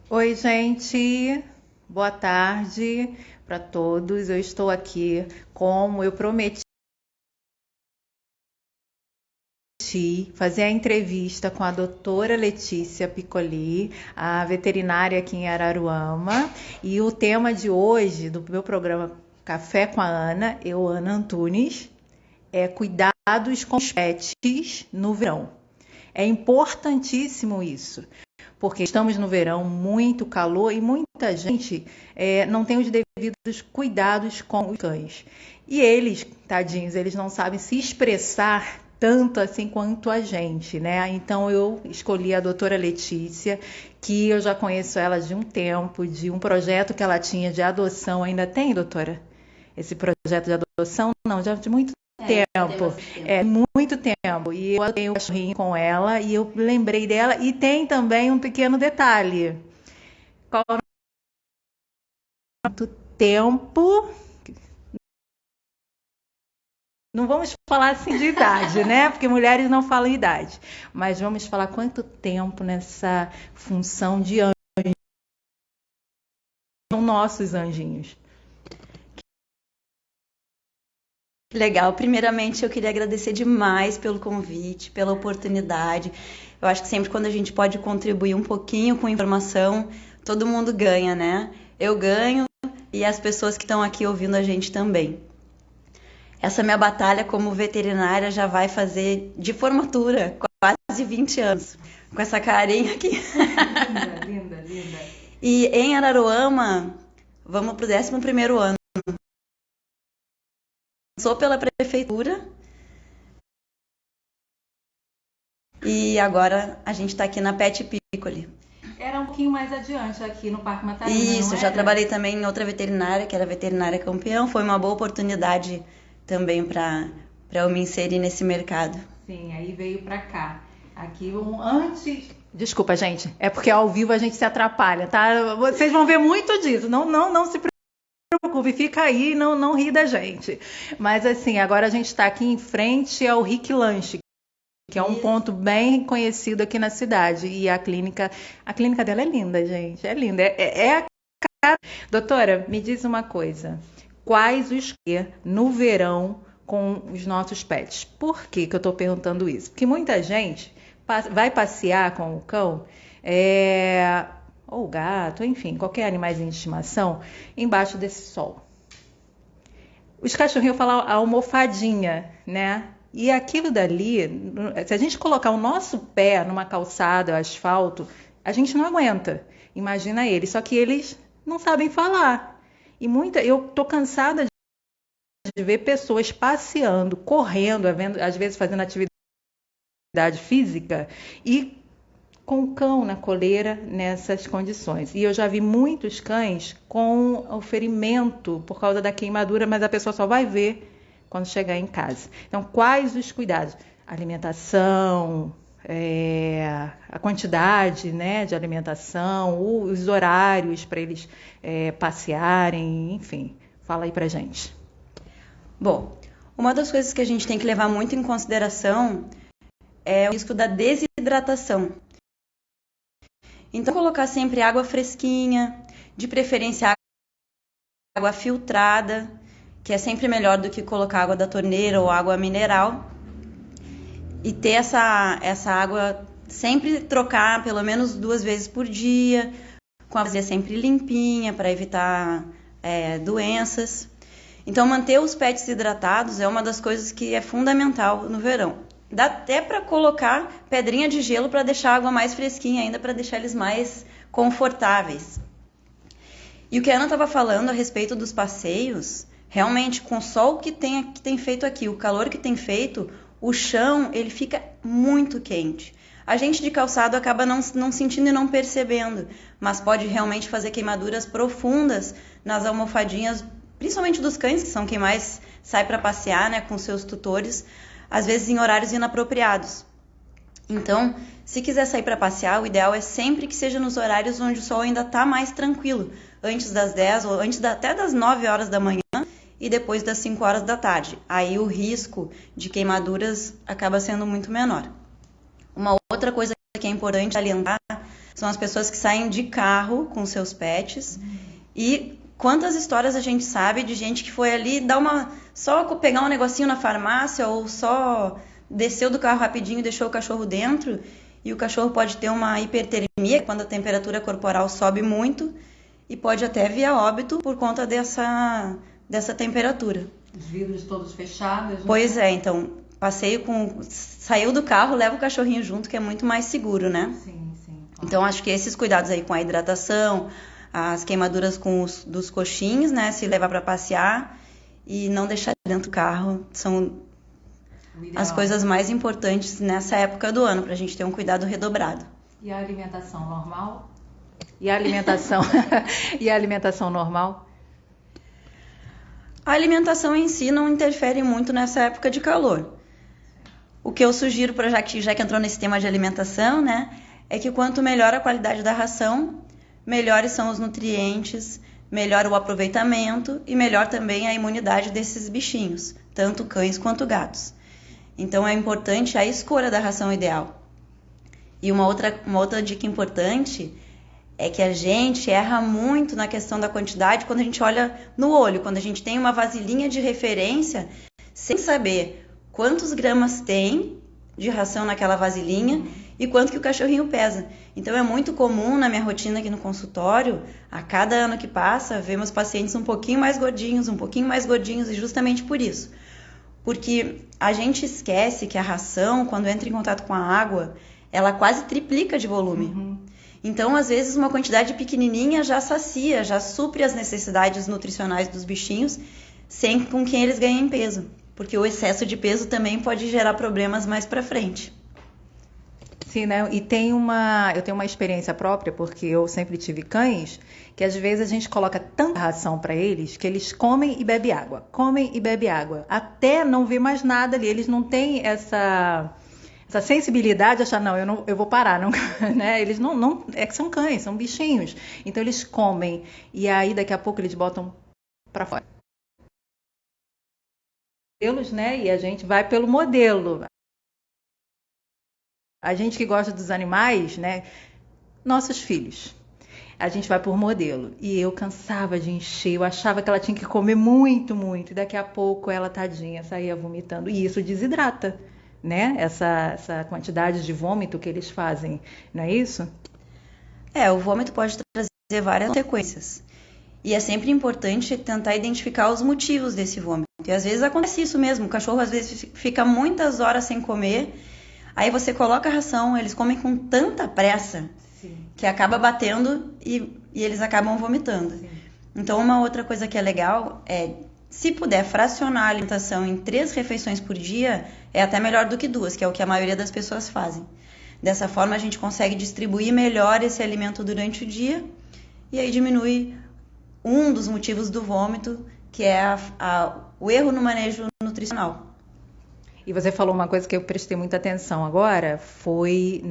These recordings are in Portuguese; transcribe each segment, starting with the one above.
Oi, gente. Boa tarde para todos. Eu estou aqui, como eu prometi, fazer a entrevista com a doutora Letícia Piccoli, a veterinária aqui em Araruama. E o tema de hoje do meu programa Café com a Ana, Ana Antunes, é cuidados com os pets no verão. É importantíssimo isso, porque estamos no verão, muito calor e muita gente não tem os devidos cuidados com os cães. E eles, tadinhos, eles não sabem se expressar tanto assim quanto a gente, né? Então eu escolhi a doutora Letícia, que eu já conheço ela de um tempo, de um projeto que ela tinha de adoção. Ainda tem, doutora? Esse projeto de adoção? Não, já de muito tempo. É muito tempo. E eu tenho um cachorrinho com ela e eu lembrei dela. E tem também um pequeno detalhe. Qual é o tempo? Não vamos falar assim de idade, né? Porque mulheres não falam idade. Mas vamos falar quanto tempo nessa função de anjo. São nossos anjinhos. Legal. Primeiramente, eu queria agradecer demais pelo convite, pela oportunidade. Eu acho que sempre quando a gente pode contribuir um pouquinho com informação, todo mundo ganha, né? Eu ganho e as pessoas que estão aqui ouvindo a gente também. Essa minha batalha como veterinária já vai fazer de formatura quase 20 anos, com essa carinha aqui. Linda, linda, linda. E em Araruama, vamos pro 11º ano. Sou pela prefeitura e agora a gente está aqui na Pet Piccoli. Era um pouquinho mais adiante aqui no Parque Matarina, Isso, não já era? trabalhei também em outra veterinária, que era a veterinária campeão. Foi uma boa oportunidade também para eu me inserir nesse mercado. Sim, aí veio pra cá. Aqui antes. Desculpa, gente. É porque ao vivo a gente se atrapalha, tá? Vocês vão ver muito disso. Não se preocupe, fica aí, não ri da gente. Mas assim, agora a gente está aqui em frente ao Rick Lanche, que é um ponto bem conhecido aqui na cidade. E a clínica dela é linda, gente. É linda. É a cara. Doutora, me diz uma coisa. Quais os que no verão com os nossos pets? Por que eu estou perguntando isso? Porque muita gente vai passear com o cão, ou o gato, enfim, qualquer animaizinho de estimação, embaixo desse sol. Os cachorrinhos falam a almofadinha, né? E aquilo dali, se a gente colocar o nosso pé numa calçada, asfalto, a gente não aguenta. Imagina eles, só que eles não sabem falar. E eu tô cansada de ver pessoas passeando, correndo, às vezes fazendo atividade física e com o cão na coleira nessas condições. E eu já vi muitos cães com o ferimento por causa da queimadura, mas a pessoa só vai ver quando chegar em casa. Então, quais os cuidados? Alimentação, a quantidade, né, de alimentação, os horários para eles passearem, enfim. Fala aí pra gente. Bom, uma das coisas que a gente tem que levar muito em consideração é o risco da desidratação. Então, colocar sempre água fresquinha, de preferência água filtrada, que é sempre melhor do que colocar água da torneira ou água mineral. E ter essa água, sempre trocar pelo menos 2 vezes por dia, com a vasilha sempre limpinha para evitar doenças. Então, manter os pets hidratados é uma das coisas que é fundamental no verão. Dá até para colocar pedrinha de gelo para deixar a água mais fresquinha ainda, para deixar eles mais confortáveis. E o que a Ana estava falando a respeito dos passeios, realmente com o sol que tem feito aqui, o calor que tem feito, o chão ele fica muito quente. A gente de calçado acaba não sentindo e não percebendo, mas pode realmente fazer queimaduras profundas nas almofadinhas, principalmente dos cães, que são quem mais sai para passear, né, com seus tutores, às vezes em horários inapropriados. Então, se quiser sair para passear, o ideal é sempre que seja nos horários onde o sol ainda está mais tranquilo, antes das 10 ou até das 9 horas da manhã e depois das 5 horas da tarde. Aí o risco de queimaduras acaba sendo muito menor. Uma outra coisa que é importante salientar são as pessoas que saem de carro com seus pets. E quantas histórias a gente sabe de gente que foi ali só pegar um negocinho na farmácia ou só desceu do carro rapidinho e deixou o cachorro dentro, e o cachorro pode ter uma hipertermia quando a temperatura corporal sobe muito e pode até vir a óbito por conta dessa temperatura. Os vidros todos fechados. Né? Pois é, então saiu do carro, leva o cachorrinho junto, que é muito mais seguro, né? Sim, sim. Então acho que esses cuidados aí com a hidratação, as queimaduras dos coxins, né? Se levar para passear e não deixar dentro do carro são as coisas mais importantes nessa época do ano, para a gente ter um cuidado redobrado. E a alimentação normal? E a alimentação, e a alimentação normal? A alimentação em si não interfere muito nessa época de calor. O que eu sugiro, já que entrou nesse tema de alimentação, né, é que quanto melhor a qualidade da ração, melhores são os nutrientes, melhor o aproveitamento e melhor também a imunidade desses bichinhos, tanto cães quanto gatos. Então é importante a escolha da ração ideal. E uma outra dica importante é que a gente erra muito na questão da quantidade quando a gente olha no olho, quando a gente tem uma vasilhinha de referência, sem saber quantos gramas tem de ração naquela vasilhinha e quanto que o cachorrinho pesa. Então é muito comum na minha rotina aqui no consultório, a cada ano que passa, ver meus pacientes um pouquinho mais gordinhos, e justamente por isso. Porque a gente esquece que a ração, quando entra em contato com a água, ela quase triplica de volume. Então, às vezes, uma quantidade pequenininha já sacia, já supre as necessidades nutricionais dos bichinhos, sem com que eles ganhem peso. Porque o excesso de peso também pode gerar problemas mais para frente. Sim, né? E eu tenho uma experiência própria, porque eu sempre tive cães, que às vezes a gente coloca tanta ração para eles que eles comem e bebem água, até não ver mais nada ali. Eles não têm essa sensibilidade de achar, não, eu vou parar, não, né? Eles não, é que são cães, são bichinhos. Então eles comem e aí daqui a pouco eles botam para fora. Modelos, né? E a gente vai pelo modelo. A gente que gosta dos animais, né? Nossos filhos. A gente vai por modelo. E eu cansava de encher, eu achava que ela tinha que comer muito, muito. E daqui a pouco ela, tadinha, saía vomitando. E isso desidrata, né? Essa quantidade de vômito que eles fazem, não é isso? O vômito pode trazer várias consequências. E é sempre importante tentar identificar os motivos desse vômito. E às vezes acontece isso mesmo. O cachorro às vezes fica muitas horas sem comer. Aí você coloca a ração, eles comem com tanta pressa. Sim. Que acaba batendo e eles acabam vomitando. Sim. Então, uma outra coisa que é legal é, se puder fracionar a alimentação em 3 refeições por dia, é até melhor do que 2, que é o que a maioria das pessoas fazem. Dessa forma, a gente consegue distribuir melhor esse alimento durante o dia e aí diminui um dos motivos do vômito, que é o erro no manejo nutricional. E você falou uma coisa que eu prestei muita atenção agora, foi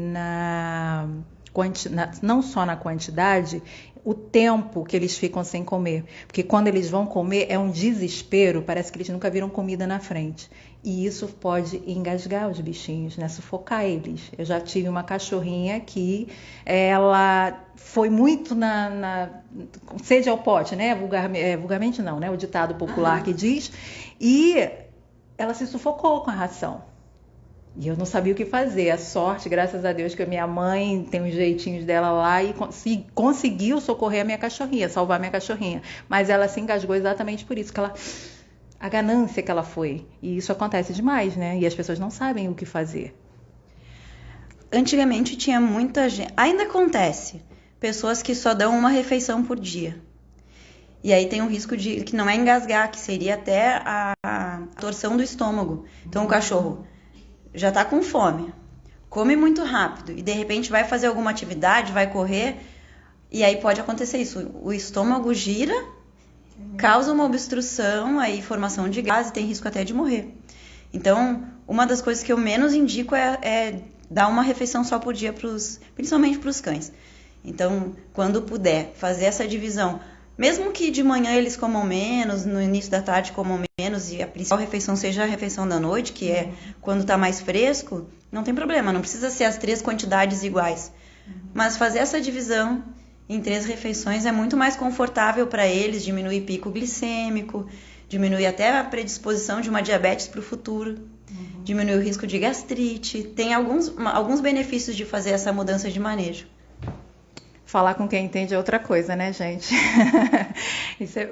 não só na quantidade, o tempo que eles ficam sem comer. Porque quando eles vão comer é um desespero, parece que eles nunca viram comida na frente. E isso pode engasgar os bichinhos, né? Sufocar eles. Eu já tive uma cachorrinha que ela foi muito na sede ao pote, né? Vulgarmente não, né? O ditado popular que diz. E ela se sufocou com a ração. E eu não sabia o que fazer. A sorte, graças a Deus, que a minha mãe tem uns jeitinhos dela lá e conseguiu socorrer a minha cachorrinha, salvar a minha cachorrinha. Mas ela se engasgou exatamente por isso, a ganância que ela foi. E isso acontece demais, né? E as pessoas não sabem o que fazer. Antigamente tinha muita gente... Ainda acontece. Pessoas que só dão uma refeição por dia. E aí tem um risco de que não é engasgar, que seria até a torção do estômago. Então o cachorro já está com fome, come muito rápido e de repente vai fazer alguma atividade, vai correr e aí pode acontecer isso. O estômago gira, causa uma obstrução, aí formação de gás e tem risco até de morrer. Então, uma das coisas que eu menos indico é dar uma refeição só por dia, principalmente para os cães. Então, quando puder, fazer essa divisão. Mesmo que de manhã eles comam menos, no início da tarde comam menos e a principal refeição seja a refeição da noite, que é quando está mais fresco, não tem problema, não precisa ser as 3 quantidades iguais. Mas fazer essa divisão em 3 refeições é muito mais confortável para eles, diminui pico glicêmico, diminui até a predisposição de uma diabetes para o futuro, diminui o risco de gastrite, tem alguns benefícios de fazer essa mudança de manejo. Falar com quem entende é outra coisa, né, gente?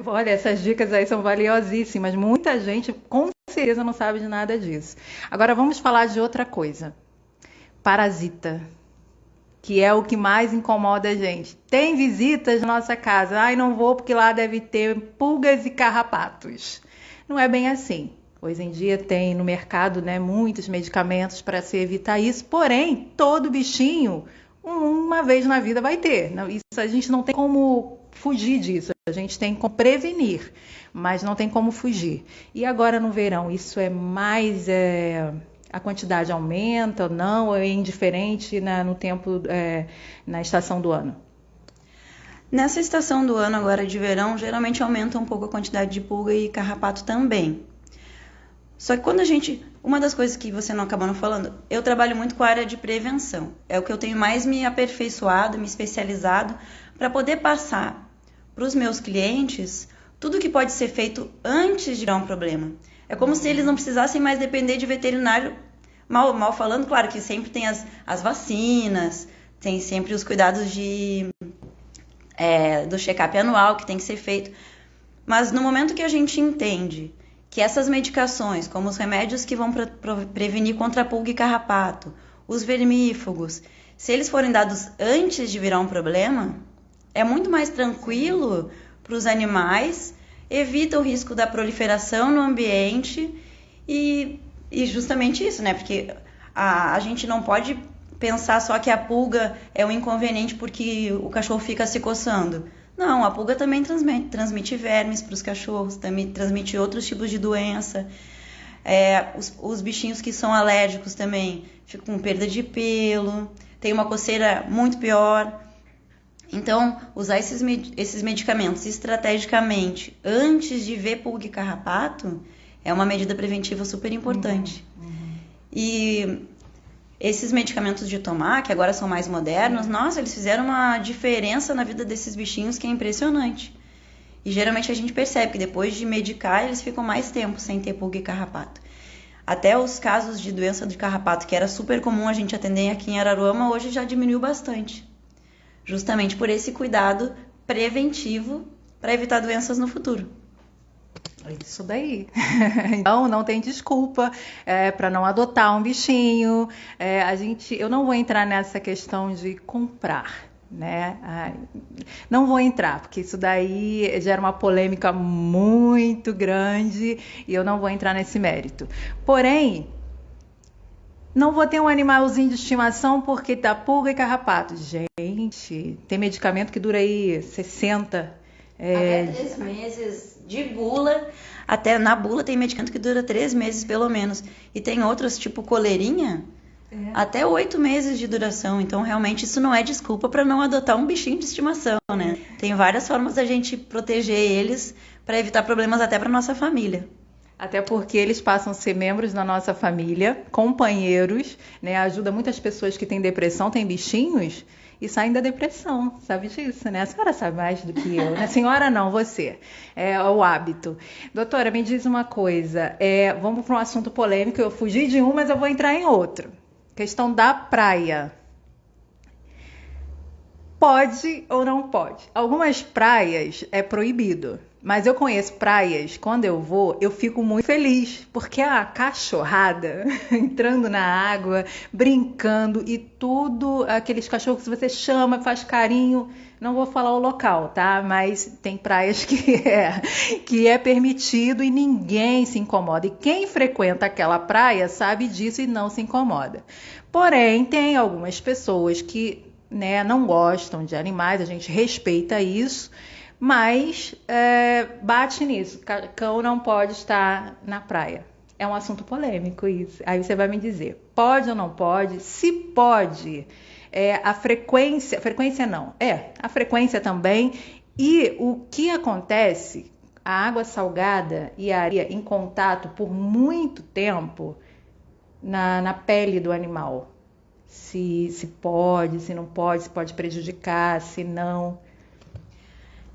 Olha, essas dicas aí são valiosíssimas. Muita gente, com certeza, não sabe de nada disso. Agora, vamos falar de outra coisa. Parasita, que é o que mais incomoda a gente. Tem visitas na nossa casa. Ai, não vou porque lá deve ter pulgas e carrapatos. Não é bem assim. Hoje em dia tem no mercado, né, muitos medicamentos para se evitar isso. Porém, todo bichinho, uma vez na vida vai ter. Isso a gente não tem como fugir disso. A gente tem como prevenir, mas não tem como fugir. E agora no verão, isso é mais... a quantidade aumenta ou não? Ou é indiferente no tempo, na estação do ano? Nessa estação do ano agora de verão, geralmente aumenta um pouco a quantidade de pulga e carrapato também. Só que quando uma das coisas que você não acabou não falando, eu trabalho muito com a área de prevenção. É o que eu tenho mais me aperfeiçoado, me especializado, para poder passar para os meus clientes tudo que pode ser feito antes de dar um problema. É como se eles não precisassem mais depender de veterinário, mal falando, claro que sempre tem as vacinas, tem sempre os cuidados do check-up anual que tem que ser feito. Mas no momento que a gente entende que essas medicações, como os remédios que vão prevenir contra a pulga e carrapato, os vermífugos, se eles forem dados antes de virar um problema, é muito mais tranquilo para os animais, evita o risco da proliferação no ambiente e justamente isso, né? Porque a gente não pode pensar só que a pulga é um inconveniente porque o cachorro fica se coçando. Não, a pulga também transmite vermes para os cachorros, também transmite outros tipos de doença. Os bichinhos que são alérgicos também ficam com perda de pelo, tem uma coceira muito pior. Então, usar esses medicamentos estrategicamente antes de ver pulga e carrapato é uma medida preventiva super importante. E esses medicamentos de tomar, que agora são mais modernos, nossa, eles fizeram uma diferença na vida desses bichinhos que é impressionante. E geralmente a gente percebe que depois de medicar, eles ficam mais tempo sem ter pulga e carrapato. Até os casos de doença de carrapato, que era super comum a gente atender aqui em Araruama, hoje já diminuiu bastante. Justamente por esse cuidado preventivo para evitar doenças no futuro. Isso daí. Então, não tem desculpa para não adotar um bichinho. Eu não vou entrar nessa questão de comprar, né? Não vou entrar, porque isso daí gera uma polêmica muito grande e eu não vou entrar nesse mérito. Porém, não vou ter um animalzinho de estimação porque dá pulga e carrapato. Gente, tem medicamento que dura aí 60... Até 3 meses de bula. Até na bula tem medicamento que dura 3 meses pelo menos. E tem outros, tipo coleirinha, até 8 meses de duração. Então, realmente, isso não é desculpa para não adotar um bichinho de estimação, né? Tem várias formas da gente proteger eles para evitar problemas até para nossa família. Até porque eles passam a ser membros da nossa família, companheiros, né? Ajuda muitas pessoas que têm depressão, têm bichinhos e saem da depressão, sabe disso, né? A senhora sabe mais do que eu, né? A senhora não, você. É o hábito. Doutora, me diz uma coisa, vamos para um assunto polêmico, eu fugi de um, mas eu vou entrar em outro. Questão da praia. Pode ou não pode? Algumas praias é proibido. Mas eu conheço praias, quando eu vou, eu fico muito feliz, porque a cachorrada entrando na água, brincando e tudo, aqueles cachorros que você chama, faz carinho, não vou falar o local, tá? Mas tem praias que é permitido e ninguém se incomoda. E quem frequenta aquela praia sabe disso e não se incomoda. Porém, tem algumas pessoas que, né, não gostam de animais, a gente respeita isso, mas bate nisso, cão não pode estar na praia. É um assunto polêmico isso. Aí você vai me dizer, pode ou não pode? Se pode, a frequência também. E o que acontece, a água salgada e a areia em contato por muito tempo na pele do animal. se pode, se não pode, se pode prejudicar, se não.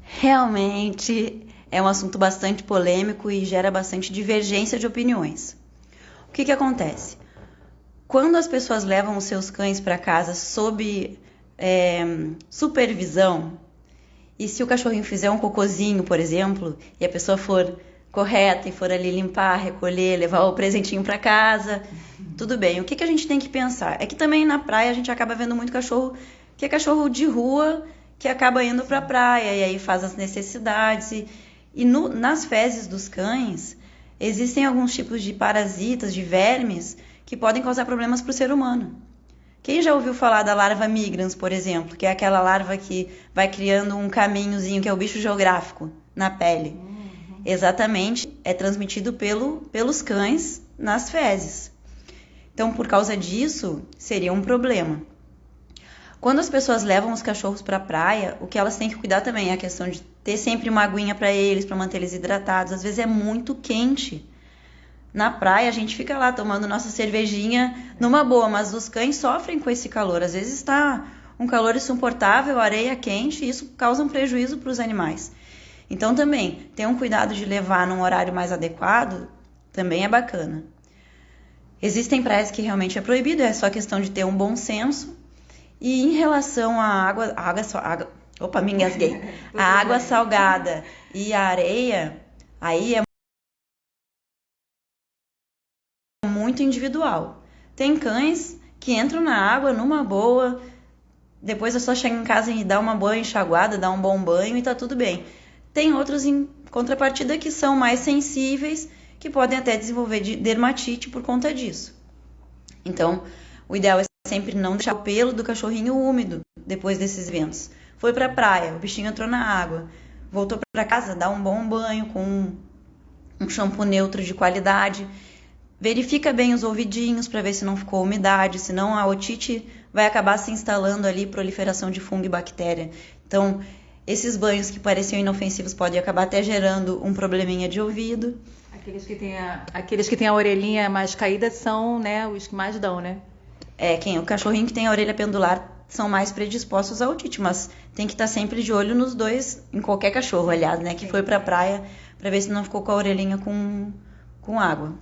Realmente é um assunto bastante polêmico e gera bastante divergência de opiniões. O que acontece? Quando as pessoas levam os seus cães para casa sob supervisão, e se o cachorrinho fizer um cocôzinho, por exemplo, e a pessoa for correta e for ali limpar, recolher, levar o presentinho para casa, tudo bem. O que a gente tem que pensar? É que também na praia a gente acaba vendo muito cachorro, que é cachorro de rua, que acaba indo para a praia e aí faz as necessidades. Nas fezes dos cães, existem alguns tipos de parasitas, de vermes, que podem causar problemas para o ser humano. Quem já ouviu falar da larva migrans, por exemplo, que é aquela larva que vai criando um caminhozinho, que é o bicho geográfico, na pele? Exatamente, é transmitido pelos cães nas fezes. Então, por causa disso, seria um problema. Quando as pessoas levam os cachorros para a praia, o que elas têm que cuidar também é a questão de ter sempre uma aguinha para eles, para manter eles hidratados. Às vezes é muito quente. Na praia a gente fica lá tomando nossa cervejinha numa boa, mas os cães sofrem com esse calor. Às vezes está um calor insuportável, areia quente, e isso causa um prejuízo para os animais. Então também, ter um cuidado de levar num horário mais adequado também é bacana. Existem praias que realmente é proibido, é só questão de ter um bom senso. E em relação à água, me engasguei. A água salgada e a areia, aí é muito individual. Tem cães que entram na água numa boa, depois é só chegar em casa e dar uma boa enxaguada, dar um bom banho e tá tudo bem. Tem outros em contrapartida que são mais sensíveis, que podem até desenvolver dermatite por conta disso. Então, o ideal é sempre não deixar o pelo do cachorrinho úmido depois desses eventos. Foi pra praia, o bichinho entrou na água, voltou para casa, dá um bom banho com um shampoo neutro de qualidade. Verifica bem os ouvidinhos para ver se não ficou umidade, senão a otite vai acabar se instalando ali, proliferação de fungo e bactéria. Então, esses banhos que pareciam inofensivos podem acabar até gerando um probleminha de ouvido. Aqueles que têm a orelhinha mais caída são, né, os que mais dão, né? O cachorrinho que tem a orelha pendular são mais predispostos à otite, mas tem que estar sempre de olho nos dois, em qualquer cachorro, aliás, né, que foi para a praia, para ver se não ficou com a orelhinha com água.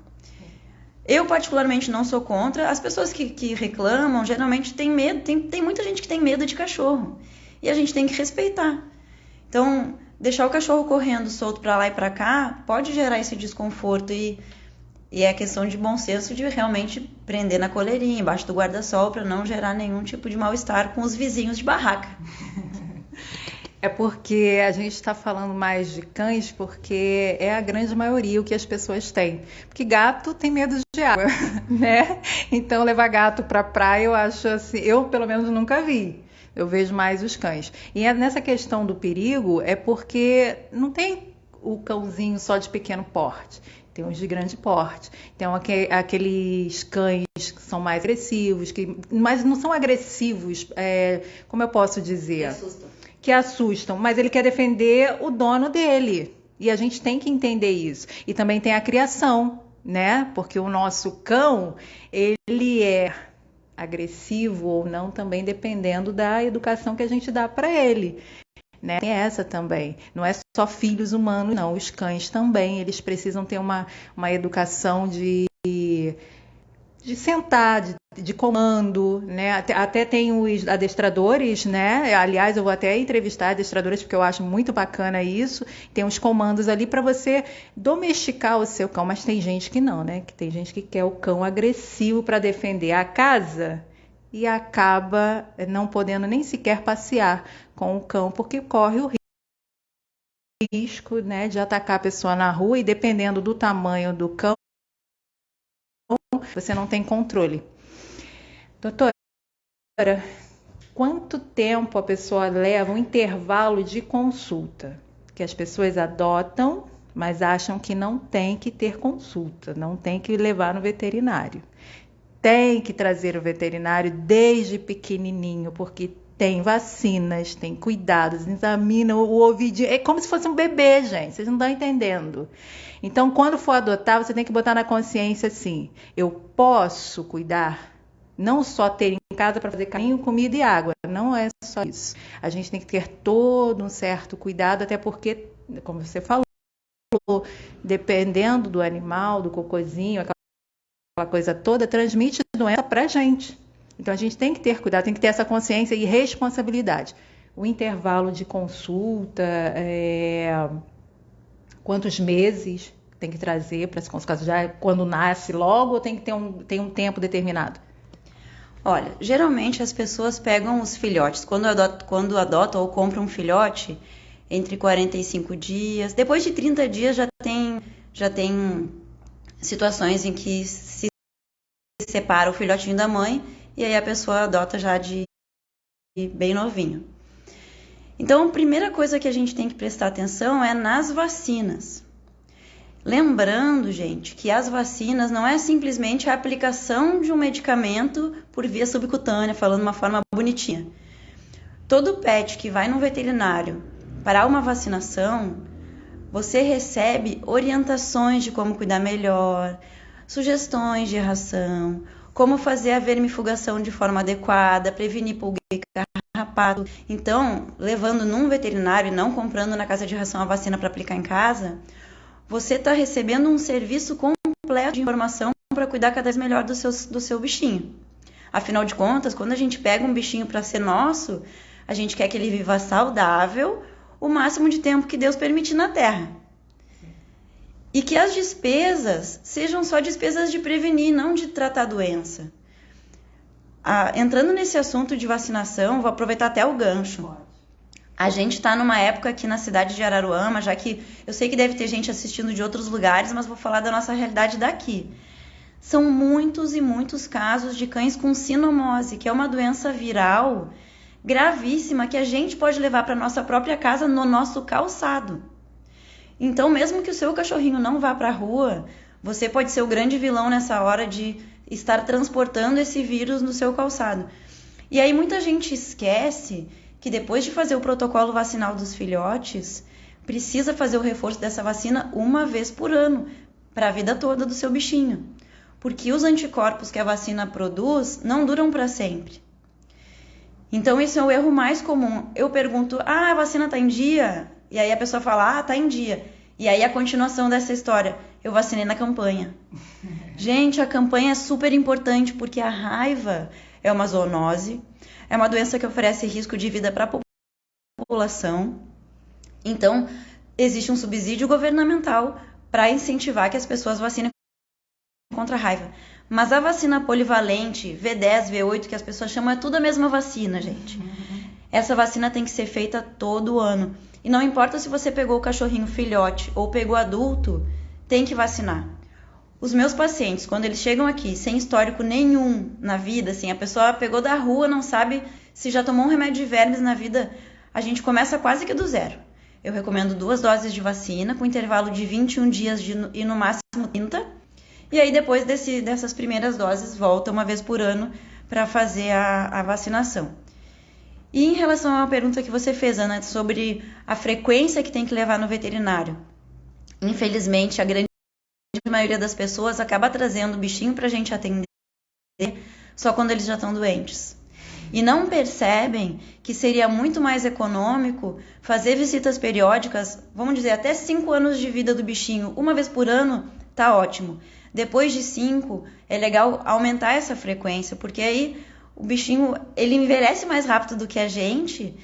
Eu, particularmente, não sou contra. As pessoas que reclamam, geralmente têm medo. Tem muita gente que tem medo de cachorro. E a gente tem que respeitar. Então, deixar o cachorro correndo solto para lá e para cá pode gerar esse desconforto. E é questão de bom senso de realmente prender na coleirinha, embaixo do guarda-sol, para não gerar nenhum tipo de mal-estar com os vizinhos de barraca. É porque a gente está falando mais de cães porque é a grande maioria o que as pessoas têm. Porque gato tem medo de água, né? Então levar gato para praia eu acho assim, eu pelo menos nunca vi. Eu vejo mais os cães. E nessa questão do perigo é porque não tem o cãozinho só de pequeno porte. Tem uns de grande porte. Tem aqueles cães que são mais agressivos, mas não são agressivos, como eu posso dizer? Que assustam, mas ele quer defender o dono dele. E a gente tem que entender isso. E também tem a criação, né? Porque o nosso cão, ele é agressivo ou não, também dependendo da educação que a gente dá para ele. Né? Tem essa também. Não é só filhos humanos, não. Os cães também, eles precisam ter uma educação de sentar, de comando, né? Até tem os adestradores, né? Aliás, eu vou até entrevistar adestradores porque eu acho muito bacana isso. Tem uns comandos ali para você domesticar o seu cão, mas tem gente que não, né? Que tem gente que quer o cão agressivo para defender a casa e acaba não podendo nem sequer passear com o cão porque corre o risco, né, de atacar a pessoa na rua e dependendo do tamanho do cão, você não tem controle. Doutora, quanto tempo a pessoa leva um intervalo de consulta? Que as pessoas adotam, mas acham que não tem que ter consulta, não tem que levar no veterinário. Tem que trazer o veterinário desde pequenininho, porque tem vacinas, tem cuidados, examina o ouvidinho. É como se fosse um bebê, gente, vocês não estão entendendo. Então, quando for adotar, você tem que botar na consciência assim, eu posso cuidar não só ter em casa para fazer carinho, comida e água. Não é só isso. A gente tem que ter todo um certo cuidado, até porque, como você falou, dependendo do animal, do cocôzinho, aquela coisa toda, transmite doença para a gente. Então a gente tem que ter cuidado, tem que ter essa consciência e responsabilidade. O intervalo de consulta, quantos meses tem que trazer para esse caso, já quando nasce logo ou tem que ter um tempo determinado? Olha, geralmente as pessoas pegam os filhotes, quando adotam ou compram um filhote, entre 45 dias, depois de 30 dias já tem situações em que se separa o filhotinho da mãe e aí a pessoa adota já de bem novinho. Então, a primeira coisa que a gente tem que prestar atenção é nas vacinas. Lembrando, gente, que as vacinas não é simplesmente a aplicação de um medicamento por via subcutânea, falando de uma forma bonitinha. Todo pet que vai no veterinário para uma vacinação, você recebe orientações de como cuidar melhor, sugestões de ração, como fazer a vermifugação de forma adequada, prevenir pulga e carrapato. Então, levando num veterinário e não comprando na casa de ração a vacina para aplicar em casa, você está recebendo um serviço completo de informação para cuidar cada vez melhor do seu bichinho. Afinal de contas, quando a gente pega um bichinho para ser nosso, a gente quer que ele viva saudável o máximo de tempo que Deus permitir na Terra. E que as despesas sejam só despesas de prevenir, não de tratar a doença. Entrando nesse assunto de vacinação, vou aproveitar até o gancho. A gente está numa época aqui na cidade de Araruama, já que eu sei que deve ter gente assistindo de outros lugares, mas vou falar da nossa realidade daqui. São muitos e muitos casos de cães com sinomose, que é uma doença viral gravíssima que a gente pode levar para nossa própria casa no nosso calçado. Então, mesmo que o seu cachorrinho não vá para a rua, você pode ser o grande vilão nessa hora de estar transportando esse vírus no seu calçado. E aí muita gente esquece que depois de fazer o protocolo vacinal dos filhotes, precisa fazer o reforço dessa vacina uma vez por ano, para a vida toda do seu bichinho. Porque os anticorpos que a vacina produz não duram para sempre. Então esse é o erro mais comum. Eu pergunto, a vacina está em dia? E aí a pessoa fala, tá em dia. E aí a continuação dessa história, eu vacinei na campanha. Gente, a campanha é super importante porque a raiva é uma zoonose, é uma doença que oferece risco de vida para a população. Então, existe um subsídio governamental para incentivar que as pessoas vacinem contra a raiva. Mas a vacina polivalente, V10, V8, que as pessoas chamam, é tudo a mesma vacina, gente. Essa vacina tem que ser feita todo ano. E não importa se você pegou o cachorrinho filhote ou pegou adulto, tem que vacinar. Os meus pacientes, quando eles chegam aqui sem histórico nenhum na vida, assim, a pessoa pegou da rua, não sabe se já tomou um remédio de vermes na vida, a gente começa quase que do zero. Eu recomendo 2 doses de vacina, com intervalo de 21 dias e no máximo 30. E aí depois dessas primeiras doses, volta uma vez por ano para fazer a vacinação. E em relação à pergunta que você fez, Ana, sobre a frequência que tem que levar no veterinário. Infelizmente, a grande maioria das pessoas acaba trazendo o bichinho para a gente atender só quando eles já estão doentes. E não percebem que seria muito mais econômico fazer visitas periódicas, vamos dizer, até 5 anos de vida do bichinho, uma vez por ano, tá ótimo. Depois de 5, é legal aumentar essa frequência, porque aí o bichinho, ele envelhece mais rápido do que a gente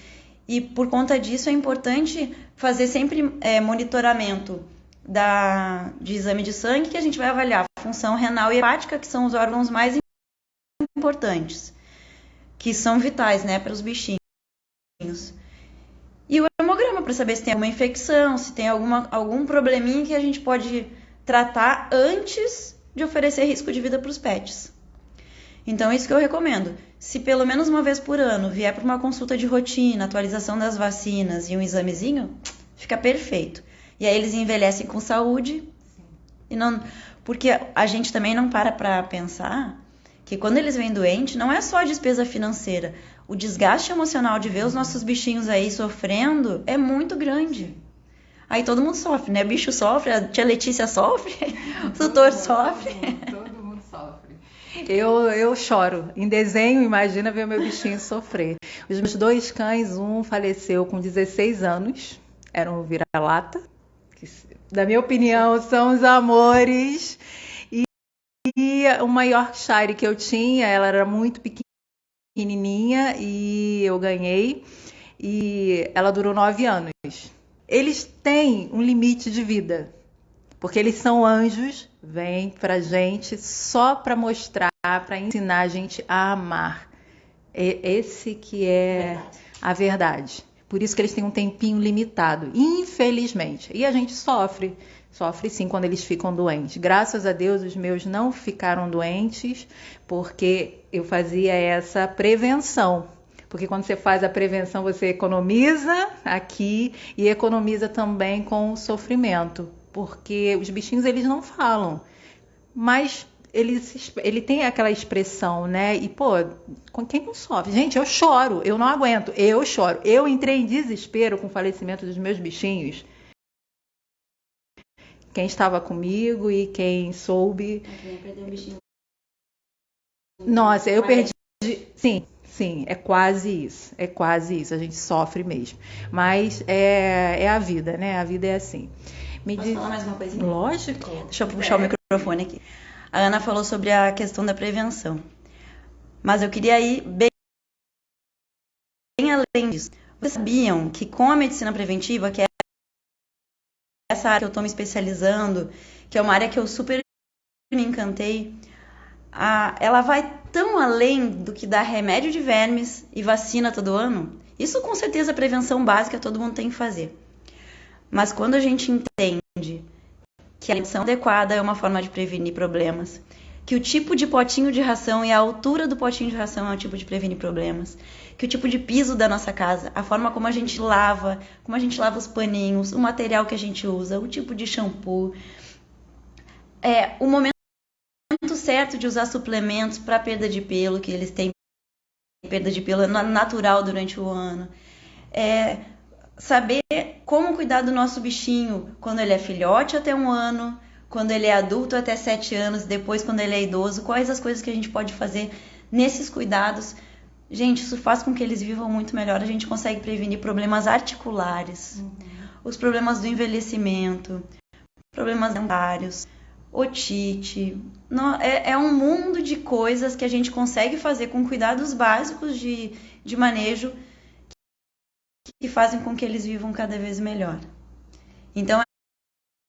e por conta disso é importante fazer sempre monitoramento de exame de sangue, que a gente vai avaliar a função renal e hepática, que são os órgãos mais importantes, que são vitais, né, para os bichinhos. E o hemograma para saber se tem alguma infecção, se tem algum probleminha que a gente pode tratar antes de oferecer risco de vida para os pets. Então, é isso que eu recomendo. Se pelo menos uma vez por ano vier para uma consulta de rotina, atualização das vacinas e um examezinho, fica perfeito. E aí eles envelhecem com saúde. E não, porque a gente também não para pensar que quando eles vêm doentes, não é só a despesa financeira. O desgaste emocional de ver os nossos bichinhos aí sofrendo é muito grande. Aí todo mundo sofre, né? Bicho sofre, a tia Letícia sofre, o tutor sofre. Todo mundo sofre. Eu choro. Em desenho, imagina ver meu bichinho sofrer. Os meus 2 cães, um faleceu com 16 anos, era um vira-lata, que, da minha opinião, são os amores. E uma Yorkshire que eu tinha, ela era muito pequenininha e eu ganhei. E ela durou 9 anos. Eles têm um limite de vida, porque eles são anjos, vêm pra gente só para mostrar, para ensinar a gente a amar. Esse que é a verdade. Por isso que eles têm um tempinho limitado, infelizmente. E a gente sofre sim quando eles ficam doentes. Graças a Deus os meus não ficaram doentes, porque eu fazia essa prevenção. Porque quando você faz a prevenção, você economiza aqui e economiza também com o sofrimento. Porque os bichinhos, eles não falam. Mas ele tem aquela expressão, né? E, pô, quem não sofre? Gente, eu choro, eu não aguento, eu choro. Eu entrei em desespero com o falecimento dos meus bichinhos. Quem estava comigo e quem soube... Perdeu um bichinho. Nossa, eu perdi... Sim, é quase isso, a gente sofre mesmo. Mas é a vida, né? A vida é assim. Posso falar mais uma coisinha? Lógico. Deixa eu puxar o microfone aqui. A Ana falou sobre a questão da prevenção. Mas eu queria ir bem além disso. Vocês sabiam que com a medicina preventiva, que é essa área que eu estou me especializando, que é uma área que eu super me encantei, ela vai tão além do que dar remédio de vermes e vacina todo ano? Isso com certeza é prevenção básica, todo mundo tem que fazer. Mas quando a gente entende que a alimentação adequada é uma forma de prevenir problemas, que o tipo de potinho de ração e a altura do potinho de ração é um tipo de prevenir problemas, que o tipo de piso da nossa casa, a forma como a gente lava os paninhos, o material que a gente usa, o tipo de shampoo, o momento certo de usar suplementos para perda de pelo, que eles têm perda de pelo natural durante o ano, saber como cuidar do nosso bichinho quando ele é filhote até 1 ano, quando ele é adulto até 7 anos, depois quando ele é idoso, quais as coisas que a gente pode fazer nesses cuidados. Gente, isso faz com que eles vivam muito melhor, a gente consegue prevenir problemas articulares, os problemas do envelhecimento, problemas dentários, otite. É um mundo de coisas que a gente consegue fazer com cuidados básicos de manejo que fazem com que eles vivam cada vez melhor. Então,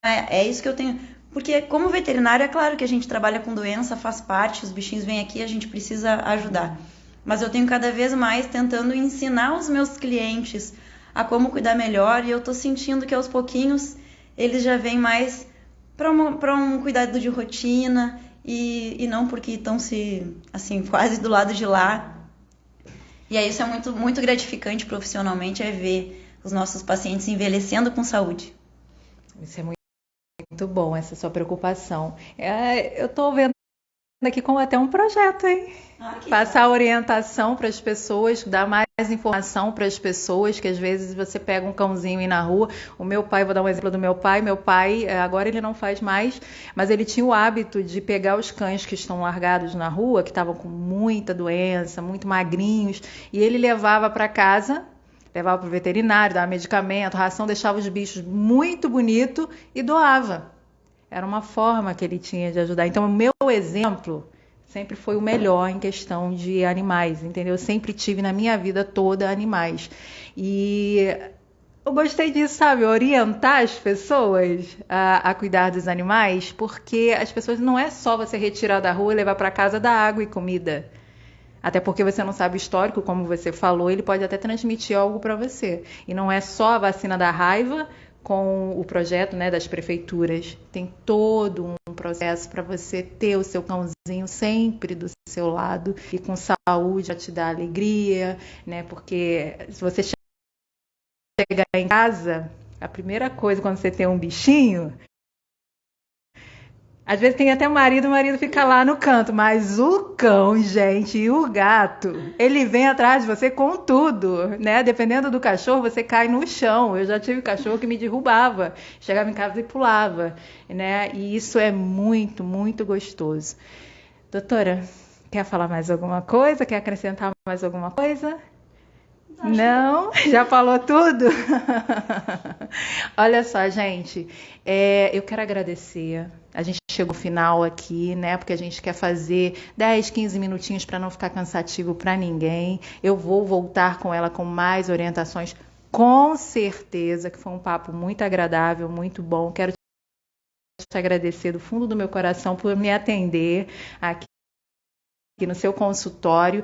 é isso que eu tenho. Porque como veterinário, é claro que a gente trabalha com doença, faz parte, os bichinhos vêm aqui, a gente precisa ajudar. Mas eu tenho cada vez mais tentando ensinar os meus clientes a como cuidar melhor, e eu tô sentindo que aos pouquinhos eles já vêm mais para um cuidado de rotina e não porque estão quase do lado de lá. E aí isso é muito, muito gratificante profissionalmente, ver os nossos pacientes envelhecendo com saúde. Isso é muito bom, essa sua preocupação. Eu estou vendo aqui como até um projeto, hein? Passar orientação para as pessoas, dar mais informação para as pessoas, que às vezes você pega um cãozinho aí na rua. O meu pai, vou dar um exemplo do meu pai, agora ele não faz mais, mas ele tinha o hábito de pegar os cães que estão largados na rua, que estavam com muita doença, muito magrinhos, e ele levava para casa, levava para o veterinário, dava medicamento, ração, deixava os bichos muito bonitos e doava. Era uma forma que ele tinha de ajudar. Então, o meu exemplo sempre foi o melhor em questão de animais, entendeu? Eu sempre tive na minha vida toda animais. E eu gostei disso, sabe? Orientar as pessoas a cuidar dos animais, porque as pessoas não é só você retirar da rua e levar para casa dar água e comida. Até porque você não sabe o histórico, como você falou, ele pode até transmitir algo para você. E não é só a vacina da raiva, com o projeto, né, das prefeituras, tem todo um processo para você ter o seu cãozinho sempre do seu lado e com saúde a te dar alegria, né? Porque se você chegar em casa, a primeira coisa quando você tem um bichinho, às vezes tem até o marido fica lá no canto, mas o cão, gente, e o gato, ele vem atrás de você com tudo, né? Dependendo do cachorro, você cai no chão. Eu já tive cachorro que me derrubava, chegava em casa e pulava, né? E isso é muito, muito gostoso. Doutora, Quer falar mais alguma coisa? Quer acrescentar mais alguma coisa? Não? Já falou tudo? Olha só, gente, eu quero agradecer. A gente chegou ao final aqui, né? Porque a gente quer fazer 10, 15 minutinhos para não ficar cansativo para ninguém. Eu vou voltar com ela com mais orientações, com certeza, que foi um papo muito agradável, muito bom. Quero te agradecer do fundo do meu coração por me atender aqui no seu consultório.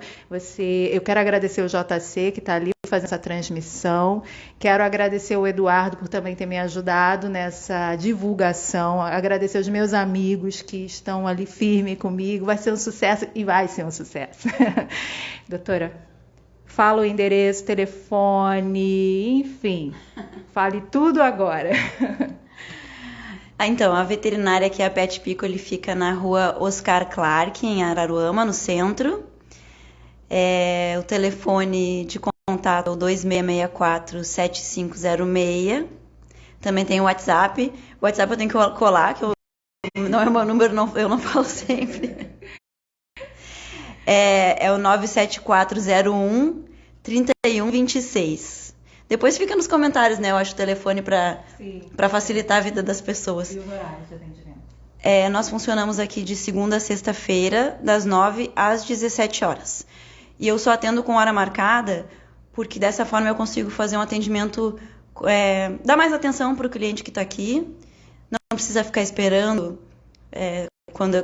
Eu quero agradecer o JC, que está ali fazendo essa transmissão. Quero agradecer o Eduardo por também ter me ajudado nessa divulgação. Agradecer os meus amigos que estão ali firme comigo. Vai ser um sucesso e vai ser um sucesso. Doutora, fala o endereço, telefone, enfim. Fale tudo agora. Então, a veterinária aqui, a Pet Pico, ele fica na rua Oscar Clark, em Araruama, no centro. O telefone de contato é o 2664-7506. Também tem o WhatsApp. O WhatsApp eu tenho que colar, que não é o meu número, eu não falo sempre. É o 97401-3126. Depois fica nos comentários, né? Eu acho o telefone para facilitar a vida das pessoas. E os horários de atendimento? Nós funcionamos aqui de segunda a sexta-feira, das 9 às 17 horas. E eu só atendo com hora marcada, porque dessa forma eu consigo fazer um atendimento, dar mais atenção para o cliente que está aqui. Não precisa ficar esperando quando é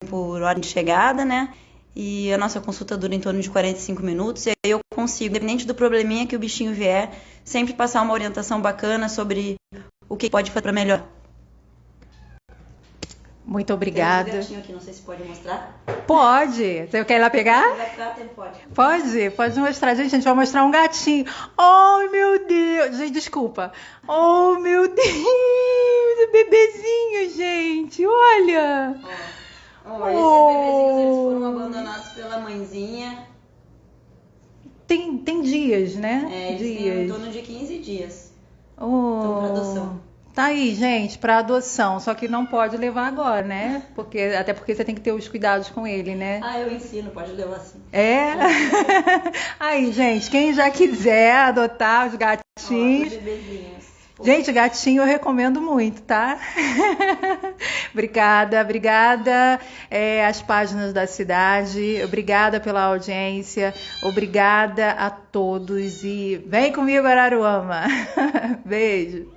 por ordem de chegada, né? E a nossa consulta dura em torno de 45 minutos. E aí eu consigo, independente do probleminha que o bichinho vier, sempre passar uma orientação bacana sobre o que pode fazer para melhorar. Muito obrigada. Tem um gatinho aqui, não sei se pode mostrar. Pode. Você quer ir lá pegar? Pode. Pode mostrar. Gente, a gente vai mostrar um gatinho. Oh, meu Deus. Gente, desculpa. Oh, meu Deus. Bebezinho, gente. Olha. Esses bebezinhos, eles foram abandonados pela mãezinha. Tem dias, né? Eles têm em torno de 15 dias. Estão para adoção. Tá aí, gente, para adoção. Só que não pode levar agora, né? Até porque você tem que ter os cuidados com ele, né? Eu ensino, pode levar sim. Aí, gente, quem já quiser adotar os gatinhos. Os bebezinhos. Gente, gatinho eu recomendo muito, tá? Obrigada. As páginas da cidade, obrigada pela audiência, obrigada a todos e vem comigo, Araruama. Beijo.